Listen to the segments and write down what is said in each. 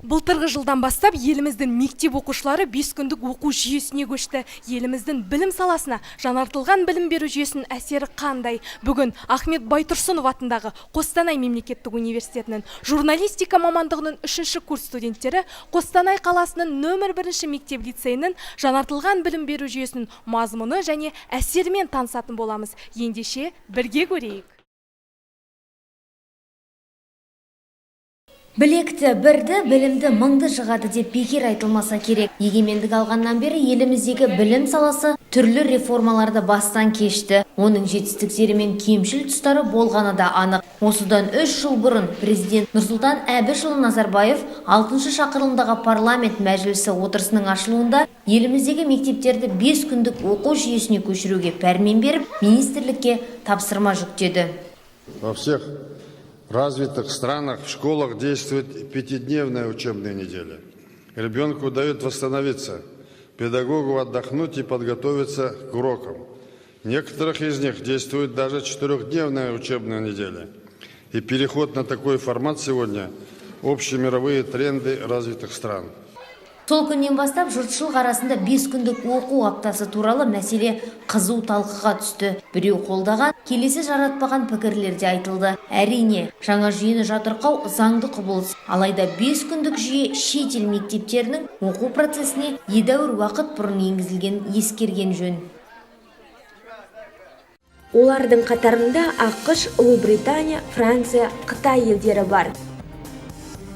Былтырғы жылдан бастап еліміздің мектеп оқушылары 5 күндік оқу жүйесіне көшті. Еліміздің білім саласына жаңартылған білім беру жүйесінің әсері қандай? Бүгін Ахмет Байтұрсынов атындағы Қостанай мемлекеттік университетінің журналистика мамандығының 3-ші курс студенттері Қостанай қаласының нөмір 1-ші мектеп лицейінің жаңартылған білім беру жүйесінің мазмұны және әсерімен танысатын боламыз. Ендеше бірге көрейік. Білекті бірді, білімді мыңды жығады деп бекер айтылмаса керек. Егемендік алғаннан бері еліміздегі білім саласы түрлі реформаларды бастан кешті. Оның жетістіктері мен кемшіл тұстары болғаны да анық. Осыдан 3 жыл бұрын президент Нұрсұлтан Әбішұлы Назарбаев 6-шы шақырылымдағы парламент мәжілісі отырысының ашылуында еліміздегі мектептерді 5 күндік оқу жүйесіне көшіруге пәрмен беріп, министрлікке тапсырма жүктеді. Во всех развитых странах в школах действует 5-дневная учебная неделя. Ребенку дают восстановиться, педагогу отдохнуть и подготовиться к урокам. В некоторых из них действует даже 4-дневная учебная неделя. И переход на такой формат сегодня – общемировые тренды развитых стран. Сол күннен бастап жұртшылық арасында 5 күндік оқу аптасы туралы мәселе қызу талқыға түсті. Біреу қолдаған, келесі жаратпаған пікірлер де айтылды. Әрине, жаңа жүйені жатырқау заңды құбылыс. Алайда 5 күндік жүйе шет ел мектептерінің оқу процесіне едәуір уақыт бұрын енгізілген ескерген жөн. Олардың қатарында ақш, Ұлыбритания, Франция, Қытай елдері бар.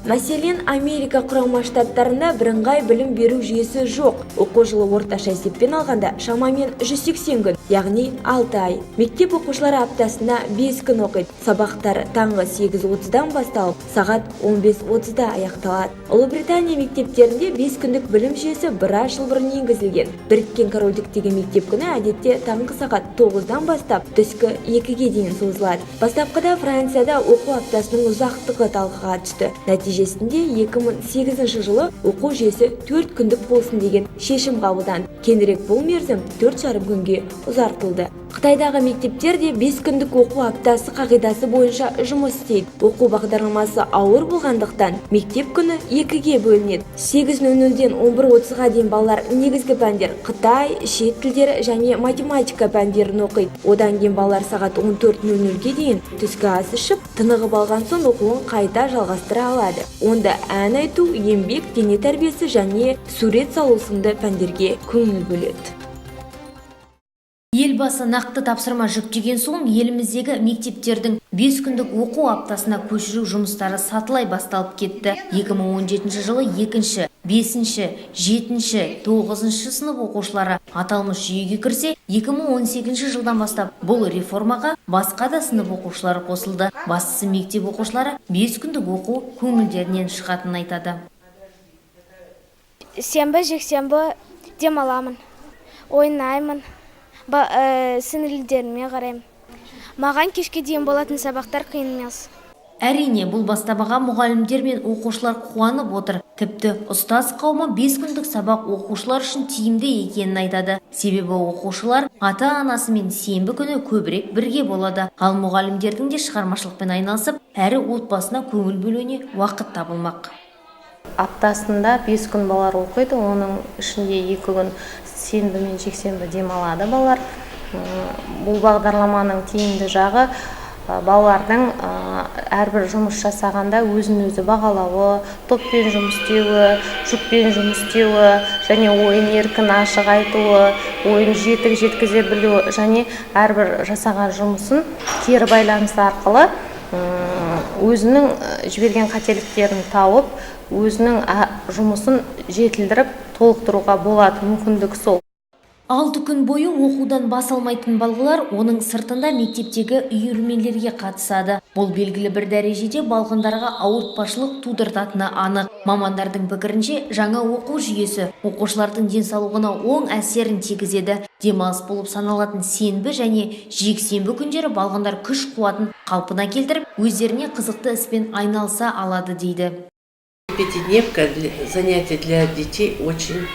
Мәселен, Америка құрама штаттарында бірыңғай білім беру жүйесі жоқ. Оқу жылы орташа есеппен алғанда шамамен 180 күн, яғни 6 ай. Мектеп оқушылары аптасына 5 күн оқиды. Сабақтар таңғы 8:30-дан басталып, сағат 15:30-да аяқталады. Ұлыбритания мектептерінде 5 күндік білім жүйесі біраз жыл бұрын енгізілген. Біріккен Корольдіктегі мектеп күні әдетте таңғы сағат 9-дан бастап түскі 2-ге дейін созылады. Бастапқыда Францияда оқу аптасының ұзақтығы талқыға түсті. Нәтижесінде 2008 жылы оқу жүйесі 4 күндік болсын деген шешім қабылданды. Кейінірек бұл мерзім 4,5 күнге ұзартылды. Қытайдағы мектептерде 5 күндік оқу аптасы қағидасы бойынша жұмыс істейді. Оқу бағдарламасы ауыр болғандықтан мектеп күні 2-ге бөлінеді. 8:00-ден 11:30-ға дейін балалар негізгі пәндер Қытай, шет тілдері және математика пәндерін оқиды. Одан кейін балалар сағат 14:00-ге дейін түскі ас ішіп, тынығып алған соң оқуын қайта жалғастыра алады. Онда ән айту, еңбек, дене тәрбиесі және сурет салу сынды пәндерге көңіл бөледі. Елбасы нақты тапсырма жүктеген соң еліміздегі мектептердің 5 күндік оқу аптасына көшіру жұмыстары сатылай басталып кетті. 2017 жылы 2-ші, 5-ші, 7-ші, 9-ші сынып оқушылары аталмыш жүйеге кірсе, 2018 жылдан бастап бұл реформаға басқа да сынып оқушылары қосылды. Бастысы мектеп оқушылары 5 күндік оқу көңілдерінен шығатынын айтады. Сенбі, жексенбі демаламын, ойнаймын. Сіңілдеріме қараймын. Маған кешке дейін болатын сабақтар қиын емес. Әрине, бұл бастамаға мұғалімдер мен оқушылар қуанып отыр. Тіпті ұстаз қауымы 5 күндік сабақ оқушылар үшін тиімді екенін айтады. Себебі оқушылар ата-анасымен сенбі күні көбірек бірге болады. Ал мұғалімдердің де шығармашылықпен айналысып, әрі отбасына көңіл бөлуіне уақыт табылмақ. Аптасында 5 күн балалар оқиды, оның ішінде 2 күн сенбі мен жексенбі демалады балалар. Бұл бағдарламаның тиімді жағы балалардың әрбір жұмыс жасағанда өзін-өзі бағалауы, топпен жұмыс істеуі, жүкпен жұмыс істеуі, және ойын еркін ашық айтуы, ойын жетік жеткізе білуі, және әрбір жасаған жұмысын кері байланыс арқылы өзінің жіберген қателіктерін тауып, өзінің жұмысын жетілдіріп толықтыруға болады, мүмкіндік сол. 6 күн бойы оқудан бас алмайтын балалар оның сыртында мектептегі үйірмелерге қатысады. Бұл белгілі бір дәрежеде балғындарға ауыртпашылық тудыртатыны анық. Мамандардың пікірінше, жаңа оқу жүйесі оқушылардың денсаулығына оң әсерін тигізеді. Демалыс болып саналатын сенбі және жексенбі күндері балғындар күш қуатын қалпына келтіріп, өздеріне қызықты іспен айналыса алады дейді. Пятидневка занятия для детей очень.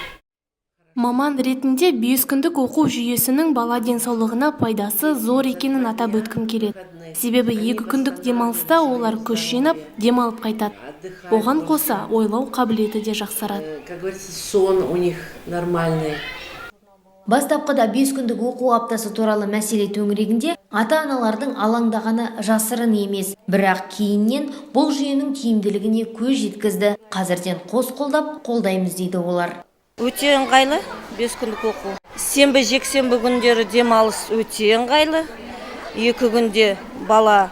Маман ретінде 5 күндік оқу жүйесінің бала денсаулығына пайдасы зор екенін атап өткім келеді. Себебі 2 күндік демалыста олар күш жинап, демалып қайтады. Оған қоса ойлау қабілеті де жақсарады. Как говорится, сон у них нормальный. Бастапқыда 5 күндік оқу аптасы туралы мәселе төңірегінде ата-аналардың алаңдағаны жасырын емес. Бірақ кейіннен бұл жүйенің тиімділігіне көз жеткізді. Қазірден қос қолдап қолдаймыз дейді олар. Өте ыңғайлы 5 күндік оқу. Сенбі, жексенбі күндері демалыс өте ыңғайлы. 2 күнде бала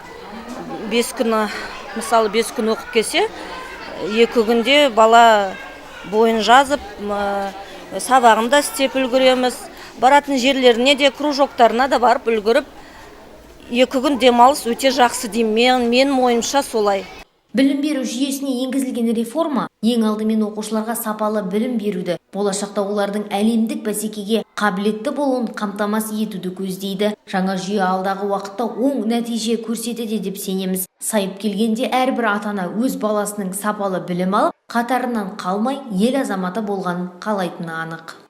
5 күні, мысалы 5 күн оқып келсе, 2 күнде бала бойын жазып, сабағында істеп үлгереміз. Баратын жерлеріне де, кружоктарына да барып үлгеріп, 2 күн демалыс өте жақсы деймін. Мен ойымша солай. Білім беру жүйесіне енгізілген реформа ең алдымен оқушыларға сапалы білім беруді, болашақта олардың әлемдік бәсекеге қабілетті болуын қамтамасыз етуді көздейді. Жаңа жүйе алдағы уақытта оң нәтиже көрсетеді деп сенеміз. Сайып келгенде әрбір ата-ана өз баласының сапалы білім алып, қатарынан қалмай ел азаматы болғанын қалайтыны анық.